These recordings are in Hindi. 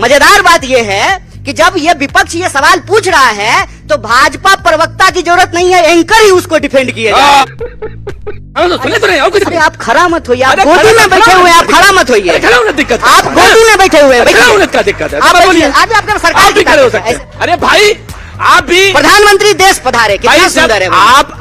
मजेदार बात यह है कि जब ये विपक्ष ये सवाल पूछ रहा है तो भाजपा प्रवक्ता की जरूरत नहीं है, एंकर ही उसको डिफेंड किए जाए। अरे आप खड़ा मत होइए, आप गोदी में बैठे हुए हैं, आप खड़ा मत होइए, आप गोदी में बैठे हुए हैं, दिक्कत है आप आपका सरकार की खड़े हो सकते हैं। अरे भाई आप भी प्रधानमंत्री देश पधारे, कितना सुंदर है।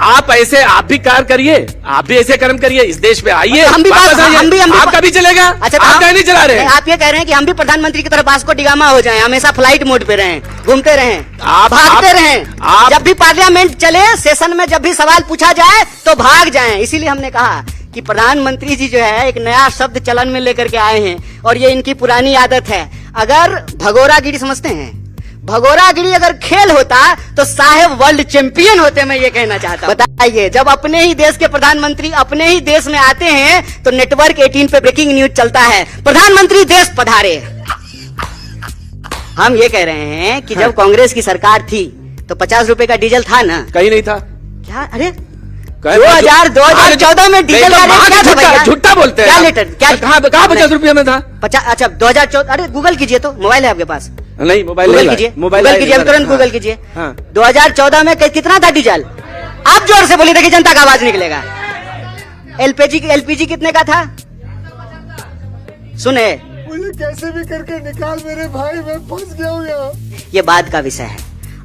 आप ऐसे आप भी कार्य करिए, आप भी ऐसे कर्म करिए, इस देश पे आइए, हम भी आपका भी चलेगा। अच्छा आप नहीं चला रहे, आप ये कह रहे हैं कि हम भी प्रधानमंत्री की तरह बास्को डिगामा हो जाएं, हमेशा फ्लाइट मोड पे रहें, घूमते रहें, भागते रहें, जब भी पार्लियामेंट चले, सेशन में जब भी सवाल पूछा जाए तो भाग जाएं। इसीलिए हमने कहा कि प्रधानमंत्री जी जो है एक नया शब्द चलन में लेकर के आए हैं और ये इनकी पुरानी आदत है। अगर भगोरागिरी समझते हैं, भगोरागिरी अगर खेल होता तो साहेब वर्ल्ड चैंपियन होते, मैं ये कहना चाहता हूं। बताइए, जब अपने ही देश के प्रधानमंत्री अपने ही देश में आते हैं तो नेटवर्क 18 पे ब्रेकिंग न्यूज चलता है, प्रधानमंत्री देश पधारे। हम ये कह रहे हैं कि जब कांग्रेस की सरकार थी तो 50 रुपए का डीजल था ना? कहीं नहीं था। क्या? अरे 2014 में डीजल का रेट क्या था भैया? झूठा बोलते हैं। क्या लीटर? क्या कहाँ 50 रुपये में था? 50? अच्छा 2014, अरे गूगल कीजिए, तो मोबाइल है आपके पास? नहीं, मोबाइल गूगल कीजिए, मोबाइल कीजिए, तुरंत गूगल कीजिए। 2014 में कितना था डीजल? आप जोर से बोलिए, देखिए जनता का आवाज निकलेगा। एलपीजी कितने का था? सुने, मुझे कैसे भी करके निकाल मेरे भाई, मैं फंस गया हूँ यहाँ। ये बात का विषय है।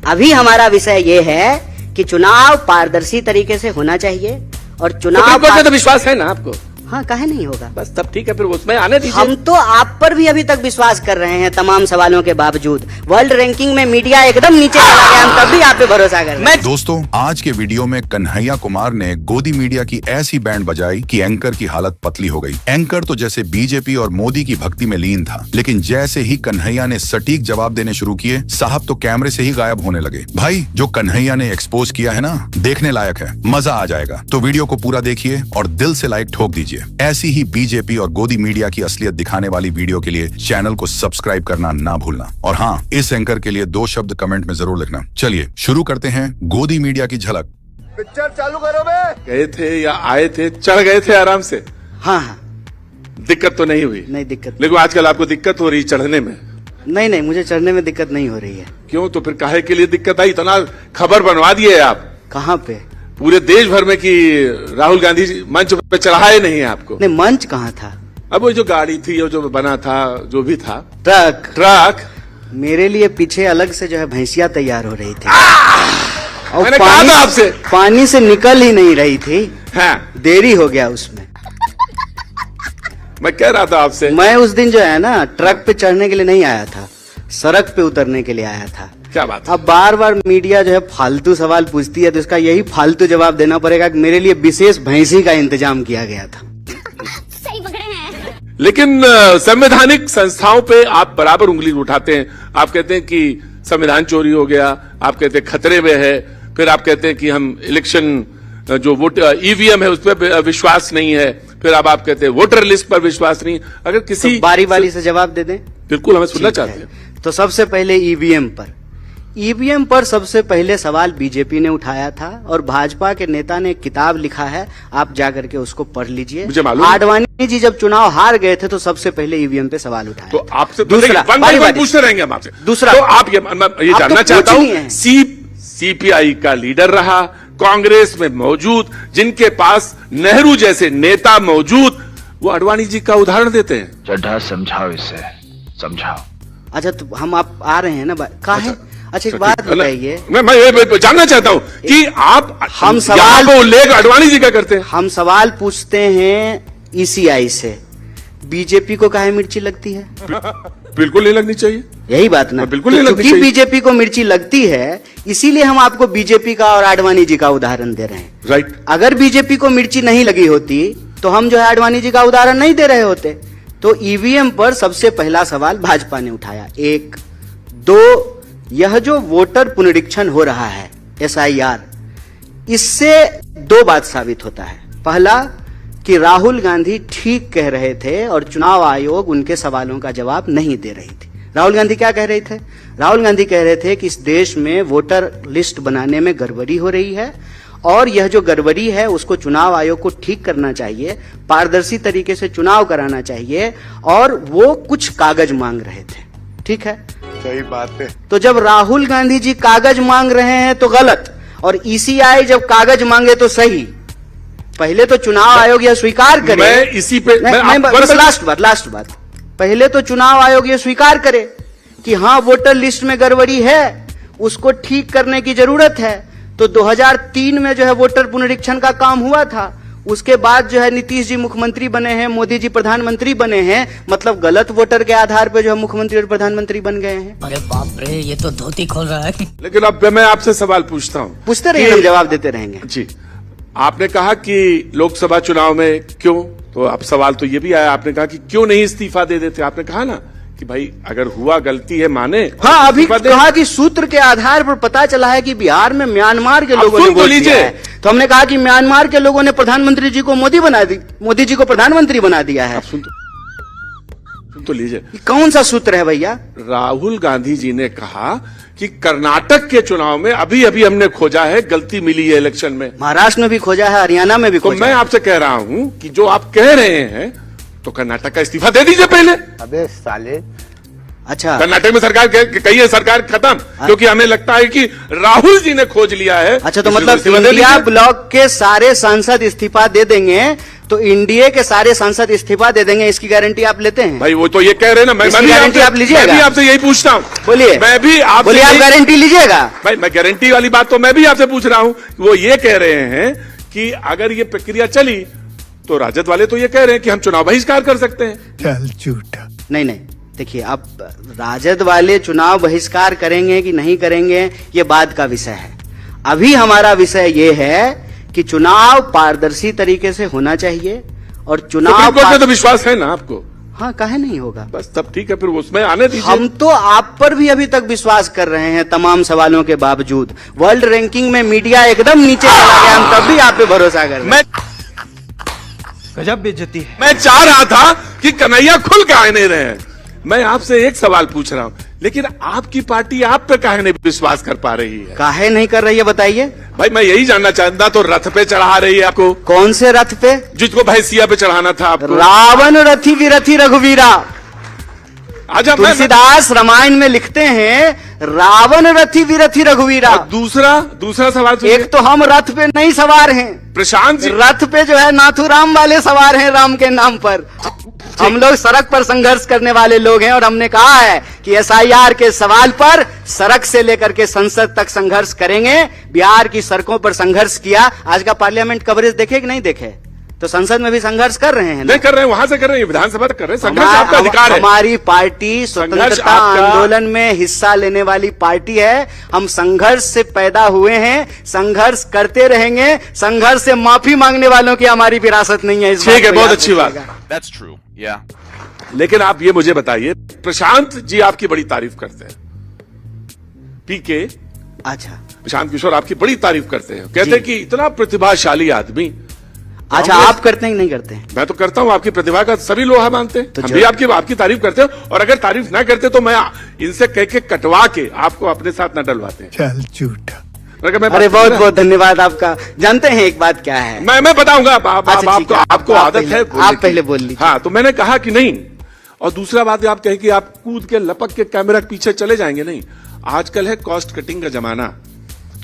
अभी हमारा विषय ये है कि चुनाव पारदर्शी तरीके से होना चाहिए और चुनाव तो विश्वास है ना आपको? हाँ, काहे नहीं होगा? बस तब ठीक है, फिर उसमें आने दीजिए। हम तो आप पर भी अभी तक विश्वास कर रहे हैं तमाम सवालों के बावजूद। वर्ल्ड रैंकिंग में मीडिया एकदम नीचे चला गया, हम तब भी आप पे भरोसा कर रहे हैं। दोस्तों, आज के वीडियो में कन्हैया कुमार ने गोदी मीडिया की ऐसी बैंड बजाई कि एंकर की हालत पतली हो गई। एंकर तो जैसे बीजेपी और मोदी की भक्ति में लीन था, लेकिन जैसे ही कन्हैया ने सटीक जवाब देने शुरू किए, साहब तो कैमरे से ही गायब होने लगे। भाई, जो कन्हैया ने एक्सपोज किया है ना, देखने लायक है, मजा आ जाएगा। तो वीडियो को पूरा देखिए और दिल से लाइक ठोक दीजिए। ऐसी ही बीजेपी और गोदी मीडिया की असलियत दिखाने वाली वीडियो के लिए चैनल को सब्सक्राइब करना ना भूलना। और हाँ, इस एंकर के लिए 2 शब्द कमेंट में जरूर लिखना। चलिए शुरू करते हैं गोदी मीडिया की झलक। पिक्चर चालू करो बे। गए थे या आए थे, चढ़ गए थे आराम से? हाँ हाँ, दिक्कत तो नहीं हुई? नहीं दिक्कत। लेकिन आजकल आपको दिक्कत हो रही चढ़ने में? नहीं, मुझे चढ़ने में दिक्कत नहीं हो रही है। क्यों? तो फिर काहे के लिए दिक्कत आई? इतना खबर बनवा दिए आप। कहाँ पे? पूरे देश भर में कि राहुल गांधी मंच पे चढ़ाए नहीं है आपको। नहीं, मंच कहाँ था? अब वो जो गाड़ी थी, वो जो बना था, जो भी था, ट्रक मेरे लिए पीछे अलग से जो है भैंसिया तैयार हो रही थी और मैंने कहा था आपसे, पानी से निकल ही नहीं रही थी। हाँ, देरी हो गया उसमें। मैं कह रहा था आपसे, मैं उस दिन जो है ना ट्रक पे चढ़ने के लिए नहीं आया था, सड़क पे उतरने के लिए आया था। क्या बात? अब बार बार मीडिया जो है फालतू सवाल पूछती है तो इसका यही फालतू जवाब देना पड़ेगा कि मेरे लिए विशेष भैंसी का इंतजाम किया गया था। सही पकड़े हैं। लेकिन संवैधानिक संस्थाओं पे आप बराबर उंगली उठाते हैं। आप कहते हैं कि संविधान चोरी हो गया, आप कहते हैं खतरे में है, फिर आप कहते हैं कि हम इलेक्शन जो वोट ईवीएम है उस पर विश्वास नहीं है, फिर अब आप कहते हैं वोटर लिस्ट पर विश्वास नहीं। अगर किसी तो बारी बारी से जवाब दे दें। बिल्कुल, हमें सुनना चाहते हैं। तो सबसे पहले ईवीएम पर सबसे पहले सवाल बीजेपी ने उठाया था और भाजपा के नेता ने एक किताब लिखा है, आप जाकर के उसको पढ़ लीजिए। मुझे मालूम, आडवाणी जी जब चुनाव हार गए थे तो सबसे पहले ईवीएम पे सवाल उठाया। तो आपसे दूसरा पूछते रहेंगे हम आपसे। दूसरा, तो आप ये जानना चाहता हूँ, सीपीआई का लीडर रहा, कांग्रेस में मौजूद, जिनके पास नेहरू जैसे नेता मौजूद, वो आडवाणी जी का उदाहरण देते हैं। चड्ढा समझाओ, इसे समझाओ। अच्छा, तो हम आप आ रहे हैं ना, कहा है? अच्छा, एक बात बताइए, मैं ये जानना चाहता हूँ कि आप हम सवाल को उल्लेख आडवाणी जी का करते हैं। हम सवाल पूछते हैं ईसीआई से, बीजेपी को काहे मिर्ची लगती है? बिल्कुल नहीं लगनी चाहिए। यही बात ना, बिल्कुल नहीं लगनी चाहिए। बीजेपी को मिर्ची लगती है, इसीलिए हम आपको बीजेपी का और आडवाणी जी का उदाहरण दे रहे हैं। राइट। अगर बीजेपी को मिर्ची नहीं लगी होती तो हम जो है आडवाणी जी का उदाहरण नहीं दे रहे होते। तो ईवीएम पर सबसे पहला सवाल भाजपा ने उठाया। 1, 2, यह जो वोटर पुनरीक्षण हो रहा है एसआईआर, इससे 2 बात साबित होता है। पहला कि राहुल गांधी ठीक कह रहे थे और चुनाव आयोग उनके सवालों का जवाब नहीं दे रही थी। राहुल गांधी क्या कह रहे थे? राहुल गांधी कह रहे थे कि इस देश में वोटर लिस्ट बनाने में गड़बड़ी हो रही है और यह जो गड़बड़ी है उसको चुनाव आयोग को ठीक करना चाहिए, पारदर्शी तरीके से चुनाव कराना चाहिए, और वो कुछ कागज मांग रहे थे। ठीक है, सही बात है। तो जब राहुल गांधी जी कागज मांग रहे हैं तो गलत, और ईसीआई जब कागज मांगे तो सही। पहले तो चुनाव आयोग यह स्वीकार करे, मैं इसी पे बस लास्ट बात, पहले तो चुनाव आयोग यह स्वीकार करे कि हाँ वोटर लिस्ट में गड़बड़ी है, उसको ठीक करने की जरूरत है। तो 2003 में जो है वोटर पुनरीक्षण का काम हुआ था, उसके बाद जो है नीतीश जी मुख्यमंत्री बने हैं, मोदी जी प्रधानमंत्री बने हैं, मतलब गलत वोटर के आधार पर जो है मुख्यमंत्री और प्रधानमंत्री बन गए हैं। अरे बाप रे, ये तो धोती खोल रहा है। लेकिन अब मैं आपसे सवाल पूछता हूं। पूछते रहिए, हम जवाब देते रहेंगे। जी, आपने कहा कि लोकसभा चुनाव में क्यों, तो अब सवाल तो ये भी आया, आपने कहा कि क्यों नहीं इस्तीफा दे देते। आपने कहा ना कि भाई अगर हुआ गलती है माने। हाँ, अभी कहा कि सूत्र के आधार पर पता चला है कि बिहार में म्यांमार के लोगों ने वोट दिया है, तो हमने कहा कि म्यांमार के लोगों ने प्रधानमंत्री जी को मोदी जी को प्रधानमंत्री बना दिया है। सुन तो लीजिए, कौन सा सूत्र है भैया? राहुल गांधी जी ने कहा कि कर्नाटक के चुनाव में अभी अभी हमने खोजा है, गलती मिली है इलेक्शन में, महाराष्ट्र में भी खोजा है, हरियाणा में भी खोजा है। तो मैं आपसे कह रहा हूं कि जो आप कह रहे हैं तो कर्नाटक का इस्तीफा दे दीजिए पहले। अबे साले, अच्छा, कर्नाटक में सरकार कही है सरकार खत्म, क्योंकि हमें लगता है कि राहुल जी ने खोज लिया है। अच्छा, तो मतलब इंडिया ब्लॉक के सारे सांसद इस्तीफा दे देंगे, तो इंडिया के सारे सांसद इस्तीफा दे देंगे, इसकी गारंटी आप लेते हैं? भाई वो तो ये कह रहे हैं ना, मैं गारंटी आप लीजिएगा? मैं भी आपसे यही पूछता हूँ। बोलिए, मैं भी आप बोलिए, आप गारंटी लीजिएगा? भाई मैं गारंटी वाली बात तो मैं भी आपसे पूछ रहा हूँ। वो ये कह रहे हैं कि अगर ये प्रक्रिया चली तो राजद वाले तो ये कह रहे हैं कि हम चुनाव बहिष्कार कर सकते हैं। चल झूठा। नहीं, देखिए, अब राजद वाले चुनाव बहिष्कार करेंगे कि नहीं करेंगे ये बात का विषय है। अभी हमारा विषय ये है कि चुनाव पारदर्शी तरीके से होना चाहिए, और चुनाव सुप्रीम कोर्ट में तो विश्वास है ना आपको? हाँ, काहे नहीं होगा? बस तब ठीक है, फिर उसमें आने दीजिए। हम तो आप पर भी अभी तक विश्वास कर रहे हैं तमाम सवालों के बावजूद। वर्ल्ड रैंकिंग में मीडिया एकदम नीचे चला गया, हम तब भी आप पे भरोसा कर रहे हैं। गजब बेइज्जती है। मैं चाह रहा था कि कन्हैया खुल के आए नहीं रहे हैं। मैं आपसे एक सवाल पूछ रहा हूं, लेकिन आपकी पार्टी आप पे काहे नहीं विश्वास कर पा रही है? काहे नहीं कर रही है बताइए? भाई मैं यही जानना चाहता, तो रथ पे चढ़ा रही है आपको? कौन से रथ पे? जिसको भैंसिया पे चढ़ाना था आपको। रावण रथी विरथी रघुवीरा। अच्छा, तुलसीदास रामायण में लिखते हैं रावण रथी विरथी रघुवीरा। दूसरा सवाल सुनिए। एक तो हम रथ पे नहीं सवार हैं, प्रशांत जी रथ पे जो है नाथुराम वाले सवार हैं राम के नाम पर। हम लोग सड़क पर संघर्ष करने वाले लोग हैं, और हमने कहा है कि एसआईआर के सवाल पर सड़क से लेकर के संसद तक संघर्ष करेंगे। बिहार की सड़कों पर संघर्ष किया। आज का पार्लियामेंट कवरेज देखे कि नहीं देखे? तो संसद में भी संघर्ष कर रहे हैं, नहीं कर रहे हैं, वहां से कर रहे हैं, विधानसभा तक कर रहे हैं। संघर्ष आपका अधिकार है। हमारी पार्टी स्वतंत्रता आंदोलन में हिस्सा लेने वाली पार्टी है। हम संघर्ष से पैदा हुए हैं, संघर्ष करते रहेंगे। संघर्ष से माफी मांगने वालों की हमारी विरासत नहीं है। ठीक है, बहुत अच्छी बात। That's true. Yeah. लेकिन आप ये मुझे बताइए, प्रशांत जी आपकी बड़ी तारीफ करते हैं, पीके। अच्छा, प्रशांत किशोर आपकी बड़ी तारीफ करते हैं, कहते हैं कि इतना प्रतिभाशाली आदमी। अच्छा, आप करते हैं कि नहीं करते हैं? मैं तो करता हूं, आपकी प्रतिभा का सभी लोग मानते हैं, हम भी आपकी तारीफ करते हैं। और अगर तारीफ ना करते तो मैं इनसे कह के कटवा के आपको अपने साथ न डलवाते हैं। चल झूठा। अरे बहुत बहुत धन्यवाद आपका। जानते हैं एक बात क्या है? मैं बताऊंगा। आपको आदत है, आप पहले बोल लीजिए। हाँ, तो मैंने कहा कि नहीं। और दूसरा बात आप कहे कि आप कूद के लपक के कैमरा के पीछे चले जाएंगे, नहीं। आजकल है कॉस्ट कटिंग का जमाना।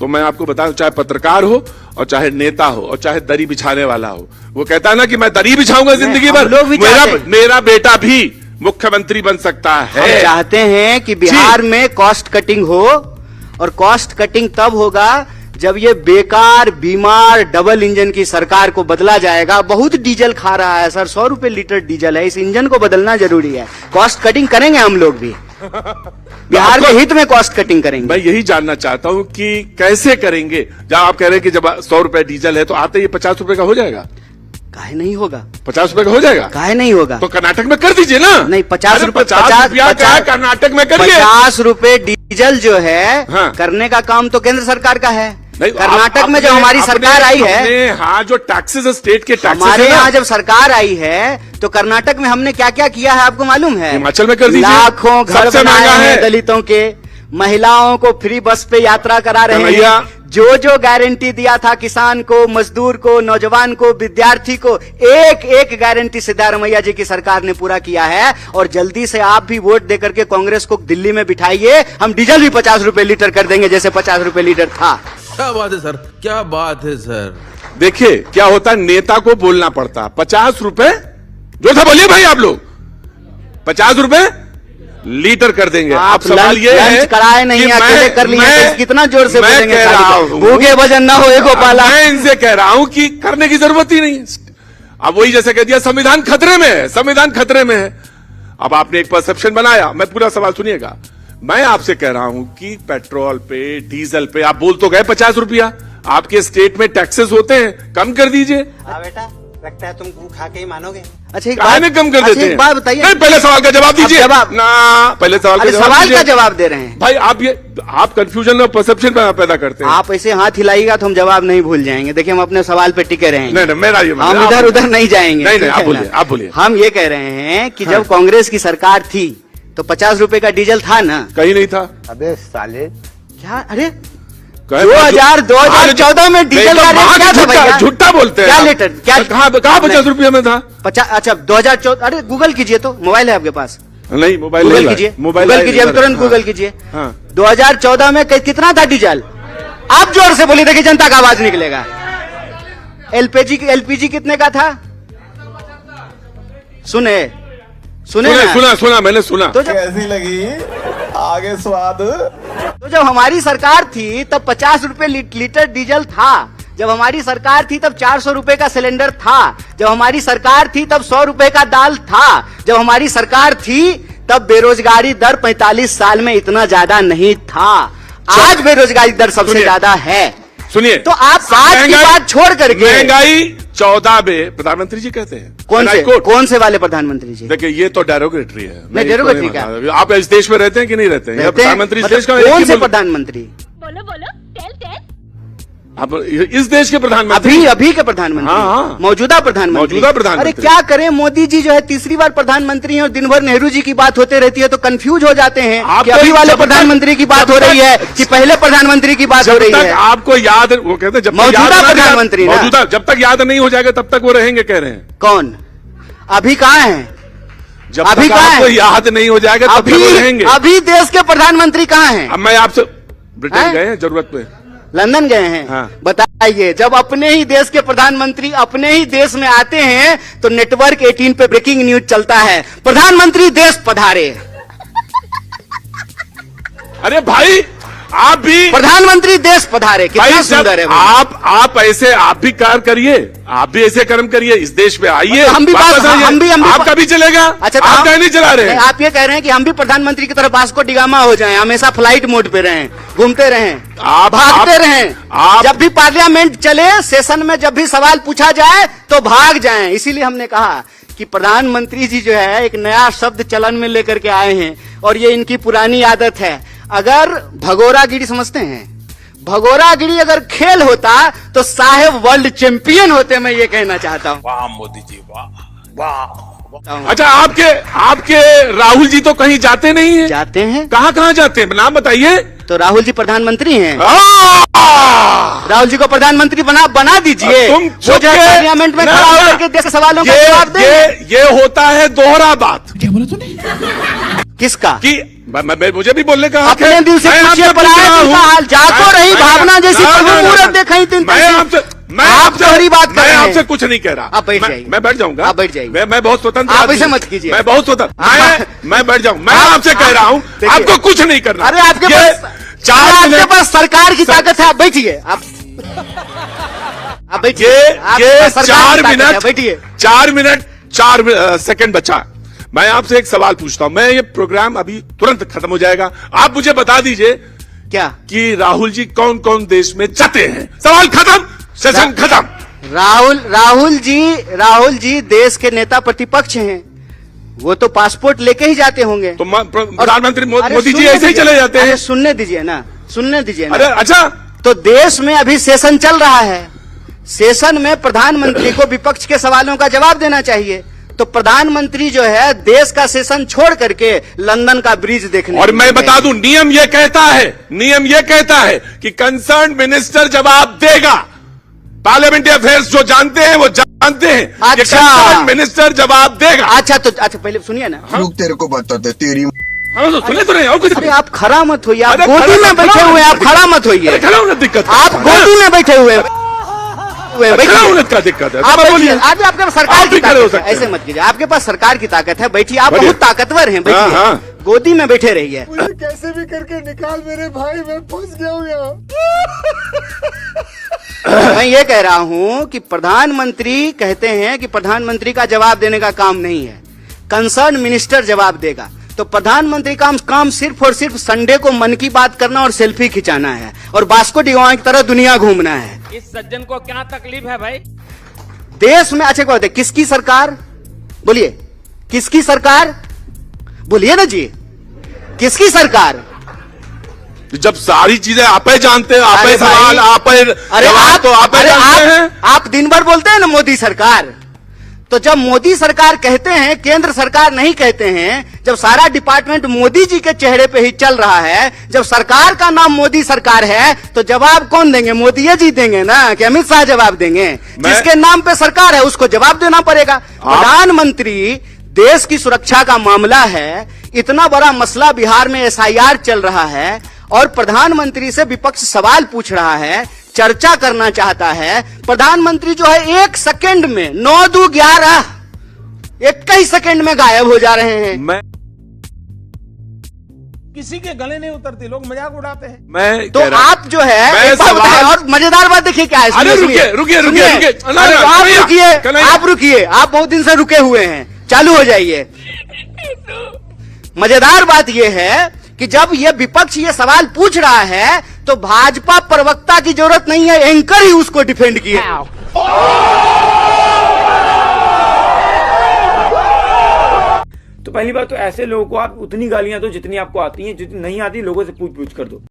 तो मैं आपको बताऊं, चाहे पत्रकार हो और चाहे नेता हो और चाहे दरी बिछाने वाला हो, वो कहता है ना कि मैं दरी बिछाऊंगा जिंदगी भर, मेरा बेटा भी मुख्यमंत्री बन सकता है। हम चाहते हैं कि बिहार में कॉस्ट कटिंग हो, और कॉस्ट कटिंग तब होगा जब ये बेकार बीमार डबल इंजन की सरकार को बदला जाएगा। बहुत डीजल खा रहा है सर, 100 रुपए लीटर डीजल है। इस इंजन को बदलना जरूरी है। कॉस्ट कटिंग करेंगे हम लोग भी, बिहार के हित में कॉस्ट कटिंग करेंगे। मैं यही जानना चाहता हूं कि कैसे करेंगे। जब आप कह रहे हैं कि जब 100 रुपए डीजल है तो आते ही 50 रुपए का हो जाएगा। काहे नहीं होगा? 50 रुपए का हो जाएगा। काहे नहीं होगा? तो कर्नाटक में कर दीजिए ना। नहीं, 50 रुपए, 50 कर्नाटक में करिए। 50 रुपए डीजल जो है, हाँ, करने का काम तो केंद्र सरकार का है। नहीं, कर्नाटक में जो हमारी सरकार आई है, हाँ, जो टैक्सेस स्टेट के टैक्सेस हमारे यहाँ जब सरकार आई है तो कर्नाटक में हमने क्या क्या किया है आपको मालूम है? हिमाचल में कर दीजिए। लाखों घर बनाए हैं दलितों के, महिलाओं को फ्री बस पे यात्रा करा रहे हैं, जो जो गारंटी दिया था किसान को, मजदूर को, नौजवान को, विद्यार्थी को, एक एक गारंटी सिद्धारमैया जी की सरकार ने पूरा किया है। और जल्दी से आप भी वोट देकर के कांग्रेस को दिल्ली में बिठाइए, हम डीजल भी 50 रुपए लीटर कर देंगे जैसे 50 रुपए लीटर था। क्या बात है सर, क्या बात है सर। देखिए क्या होता है, नेता को बोलना पड़ता। 50 रुपए जो था, बोलिए भाई आप लोग, 50 रुपए लीटर कर देंगे। आप सवाल ये है कराए नहीं, अकेले कर लिए, कितना जोर से बोलेंगे, कह रहा हूं, भूखे भजन ना हो गोपाला। मैं इनसे कह रहा हूं कि करने की जरूरत ही नहीं। अब वही जैसे कह दिया संविधान खतरे में है, संविधान खतरे में है। अब आपने एक परसेप्शन बनाया, मैं पूरा सवाल सुनिएगा। मैं आपसे कह रहा हूं कि पेट्रोल पे, डीजल पे आप बोल तो गए 50 रुपया, आपके स्टेट में टैक्सेस होते हैं, कम कर दीजिए। बेटा लगता है तुम गू खा के ही मानोगे। अच्छा एक कहां में कम कर देते हैं? एक बात बताइए, नहीं, पहले सवाल का जवाब दीजिए। जवाब ना, पहले सवाल का सवाल का जवाब दे रहे हैं भाई। आप कंफ्यूजन और परसेप्शन पैदा करते हैं। आप ऐसे हाथ हिलाइएगा तो हम जवाब नहीं भूल जाएंगे। देखिए हम अपने सवाल पे टिके रहेंगे, नहीं मेरा ये हम इधर उधर नहीं जाएंगे। नहीं आप बोलिए, आप बोलिए। हम ये कह रहे हैं कि जब कांग्रेस की सरकार थी तो 50 रुपए का डीजल था ना? कहीं नहीं था। अबे साले क्या? अरे 2014 में डीजल का रेट क्या था भैया? झूठा बोलते हैं। क्या लीटर? क्या कहाँ 50 रुपये में था? 50? अच्छा 2014। अरे गूगल कीजिए, तो मोबाइल है आपके पास? नहीं मोबाइल गूगल कीजिए, गूगल कीजिए, अभी तुरंत गूगल कीजिए। 2014 में कितना था डीजल? आप जोर से बोलिए, देखिए जनता का आवाज निकलेगा। एलपीजी कितने का था? सुने सुना मैंने सुना। तो कैसी लगी आगे स्वाद? तो जब हमारी सरकार थी तब 50 रुपए लीटर डीजल था। जब हमारी सरकार थी तब 400 रुपए का सिलेंडर था। जब हमारी सरकार थी तब 100 रुपए का दाल था। जब हमारी सरकार थी तब बेरोजगारी दर 45 साल में इतना ज्यादा नहीं था। आज बेरोजगारी दर सबसे ज्यादा है। सुनिए, तो आप आज की बात छोड़ करके महंगाई 14 में प्रधानमंत्री जी कहते हैं। कौन से वाले प्रधानमंत्री जी? देखिए ये तो डेरोगेटरी है। नहीं डेरोगेटरी क्या? आप इस देश में रहते हैं कि नहीं रहते हैं? प्रधानमंत्री इस देश का कौन से प्रधानमंत्री? बोलो बोलो, टेल टेल। आप इस देश के प्रधानमंत्री? अभी के प्रधानमंत्री? हाँ। मौजूदा प्रधानमंत्री। अरे क्या करें, मोदी जी जो है तीसरी बार प्रधानमंत्री हैं और दिन भर नेहरू जी की बात होते रहती है तो कंफ्यूज हो जाते हैं कि अभी वाले प्रधानमंत्री की बात हो रही है कि पहले प्रधानमंत्री की बात हो रही है। आपको याद, वो कहते हैं जब मौजूदा प्रधानमंत्री, मौजूदा जब तक याद नहीं हो जाएगा तब तक वो रहेंगे, कह रहे हैं। कौन? अभी कहाँ है? जब तक आपको याद नहीं हो जाएगा तब तक वो रहेंगे। अभी देश के प्रधानमंत्री कहाँ हैं? अब मैं आपसे, ब्रिटेन गए हैं जरूरत पे? लंदन गए हैं? हाँ। बताइए, जब अपने ही देश के प्रधानमंत्री अपने ही देश में आते हैं तो नेटवर्क 18 पे ब्रेकिंग न्यूज चलता है, प्रधानमंत्री देश पधारे। अरे भाई आप भी प्रधानमंत्री देश पधारे, कितना सुंदर है। आप ऐसे आप भी कार्य करिए, आप भी ऐसे कर्म करिए, इस देश में आइए। हम भी आपका भी चलेगा। अच्छा आप कहीं नहीं चला रहे हैं। आप ये कह रहे हैं कि हम भी प्रधानमंत्री की तरफ वास्को डिगामा हो जाएं, हमेशा फ्लाइट मोड पे रहें, घूमते रहें, भागते रहें। जब भी पार्लियामेंट चले, सेशन में जब भी सवाल पूछा जाए तो भाग जाएं। इसीलिए हमने कहा कि प्रधानमंत्री जी जो है एक नया शब्द चलन में लेकर के आए हैं और ये इनकी पुरानी आदत है। अगर भगोरागिरी समझते हैं, भगोरागिरी अगर खेल होता तो साहेब वर्ल्ड चैंपियन होते, मैं ये कहना चाहता हूँ। वाह मोदी जी, वाह वाह। अच्छा आपके राहुल जी तो कहीं जाते नहीं है? जाते हैं। कहाँ जाते हैं, नाम बताइए। तो राहुल जी प्रधानमंत्री हैं। राहुल जी को प्रधानमंत्री बना दीजिए। तुम जो पार्लियामेंट में खड़ा होकर के देश के सवालों का जवाब दे। ये होता है दोहरा बात। क्या बोला तूने? किसका? कि मुझे भी बोलने का हक है। अपने दिल से पूछिए, हाल जाको रही भावना जैसी मुहूर्त देखी तीन। मैं आपसे बात कर रहे हैं। आपसे कुछ नहीं कह रहा। आप बैठ जाइए। मैं बैठ जाऊंगा। आप बैठ जाइए। मैं बहुत स्वतंत्र। आप ऐसे मत कीजिए। मैं बहुत स्वतंत्र। मैं बैठ जाऊं। मैं आपसे कह रहा हूं आपको कुछ नहीं करना। अरे आपके पास सरकार की ताकत है, आप बैठिए। आप बैठिए। ये 4 मिनट बैठिए। 4 सेकंड बचा। मैं आपसे एक सवाल पूछता हूं। मैं ये प्रोग्राम अभी तुरंत खत्म हो जाएगा। आप मुझे बता दीजिए क्या कि राहुल जी कौन कौन देश में जाते हैं। सवाल खत्म, सेशन खत्म। राहुल जी देश के नेता प्रतिपक्ष हैं, वो तो पासपोर्ट लेके ही जाते होंगे। तो प्रधानमंत्री मोदी जी ऐसे ही चले जाते हैं। सुनने दीजिए ना। अरे अच्छा, तो देश में अभी सेशन चल रहा है, सेशन में प्रधानमंत्री को विपक्ष के सवालों का जवाब देना चाहिए। तो प्रधानमंत्री जो है देश का सेशन छोड़ करके लंदन का ब्रिज देखने और मैं गए। बता दूं, नियम ये कहता है कि कंसर्न मिनिस्टर जवाब देगा। पार्लियामेंट्री अफेयर्स जो जानते हैं वो जानते हैं कि अच्छा। कंसर्न मिनिस्टर जवाब देगा। अच्छा पहले सुनिए ना। रुक, तेरे को बताते तेरी हाँ तो सुने तो नहीं, और कुछ अरे आप खड़ा मत होइए, आप अरे गोदी खड़ा- में बैठे खड़ा- हुए हैं, आप खड़ा मत होइए, खड़ा होने दिक्कत है। आप गोदी में बैठे हुए हैं। खड़ा होने का दिक्कत है। आप बोलिए, बोलिए, आज आपके पास सरकार आप की भी खड़े हो ताकत है, सकते हैं। ऐसे मत कीजिए, आपके पास सरकार की ताकत है, बैठिए, आप बोलिए। बहुत ताकतवर हैं, बैठिए, हाँ, हाँ। गोदी में बैठे रहिए। मुझे कैसे भी करके निकाल मेरे भाई, मैं फंस गया हूँ यहाँ। मैं ये कह रहा हूं कि प्रधानमंत्री कहते हैं कि प्रधानमंत्री का जवाब देने का काम नहीं है, कंसर्न मिनिस्टर जवाब देगा। तो प्रधानमंत्री का काम सिर्फ और सिर्फ संडे को मन की बात करना और सेल्फी खिंचाना है और बास्को डिगामा की तरह दुनिया घूमना है। इस सज्जन को क्या तकलीफ है भाई? देश में अच्छे बात है, किसकी सरकार? बोलिए, किसकी सरकार? बोलिए ना जी, किसकी सरकार? जब सारी चीजें आप ही जानते हैं, आप ही अरे सवाल, भाई, आप ही अरे जवाब, तो आप ही जानते हैं। आप दिन भर बोलते हैं ना मोदी सरकार, तो जब मोदी सरकार कहते हैं, केंद्र सरकार नहीं कहते हैं, जब सारा डिपार्टमेंट मोदी जी के चेहरे पे ही चल रहा है, जब सरकार का नाम मोदी सरकार है, तो जवाब कौन देंगे? मोदी जी देंगे ना, कि अमित शाह जवाब देंगे? जिसके नाम पे सरकार है उसको जवाब देना पड़ेगा। प्रधानमंत्री, देश की सुरक्षा का मामला है, इतना बड़ा मसला बिहार में SIR चल रहा है और प्रधानमंत्री से विपक्ष सवाल पूछ रहा है, चर्चा करना चाहता है। प्रधानमंत्री जो है 1 सेकंड में 9-2-11 21 सेकंड में गायब हो जा रहे हैं। मैं किसी के गले नहीं उतरती, लोग मजाक उड़ाते हैं। मैं तो कह रहा- आप जो है मैं एक बात सवाल- बताएं, और मजेदार बात देखिए क्या है। अरे सुनिए, रुकिए, रुकिए, रुकिए, सुनिए। रुकिए। अरे ना, आप कन्हैया, रुकिए, कन्हैया। आप रुकिए, आप बहुत दिन से रुके हुए हैं, चालू हो जाइए। मजेदार बात यह है कि जब ये विपक्ष ये सवाल पूछ रहा है तो भाजपा प्रवक्ता की जरूरत नहीं है, एंकर ही उसको डिफेंड किए। तो पहली बात तो ऐसे लोगों को आप उतनी गालियां दो जितनी आपको आती हैं, जितनी नहीं आती लोगों से पूछ पूछ कर दो।